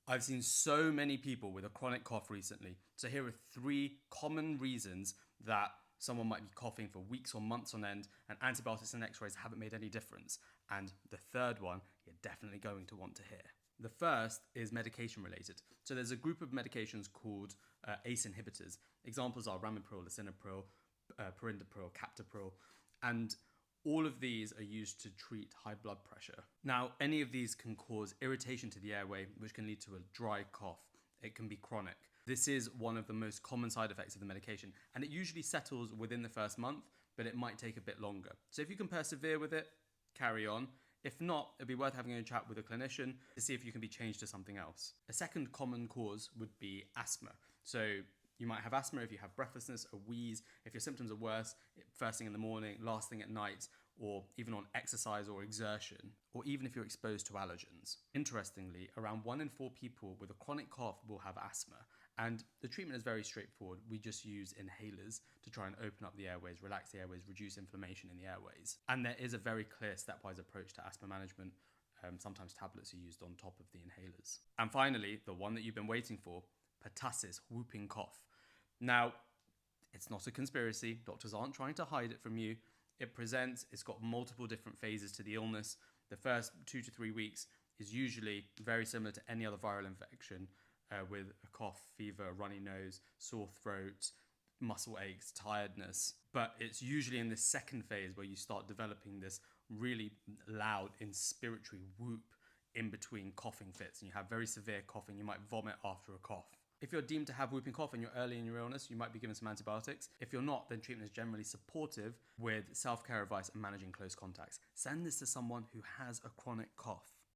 I've seen so many people with a chronic cough recently. So here are 3 common reasons that someone might be coughing for weeks or months on end and antibiotics and x-rays haven't made any difference. And the third one you're definitely going to want to hear. The first is medication related. So there's a group of medications called ACE inhibitors. Examples are ramipril, lisinopril, perindopril, captopril, and all of these are used to treat high blood pressure. Now, any of these can cause irritation to the airway, which can lead to a dry cough. It can be chronic. This is one of the most common side effects of the medication, and it usually settles within the first month, but it might take a bit longer. So if you can persevere with it, carry on. If not, it'd be worth having a chat with a clinician to see if you can be changed to something else. A second common cause would be asthma. So you might have asthma if you have breathlessness, a wheeze, if your symptoms are worse, first thing in the morning, last thing at night, or even on exercise or exertion, or even if you're exposed to allergens. Interestingly, around 1 in 4 people with a chronic cough will have asthma, and the treatment is very straightforward. We just use inhalers to try and open up the airways, relax the airways, reduce inflammation in the airways. And there is a very clear stepwise approach to asthma management. Sometimes tablets are used on top of the inhalers. And finally, the one that you've been waiting for, pertussis, whooping cough. Now, it's not a conspiracy. Doctors aren't trying to hide it from you. It presents, it's got multiple different phases to the illness. The first 2 to 3 weeks is usually very similar to any other viral infection, with a cough, fever, runny nose, sore throat, muscle aches, tiredness. But it's usually in this second phase where you start developing this really loud inspiratory whoop in between coughing fits, and you have very severe coughing. You might vomit after a cough. If you're deemed to have whooping cough and you're early in your illness, you might be given some antibiotics. If you're not, then treatment is generally supportive with self-care advice and managing close contacts. Send this to someone who has a chronic cough.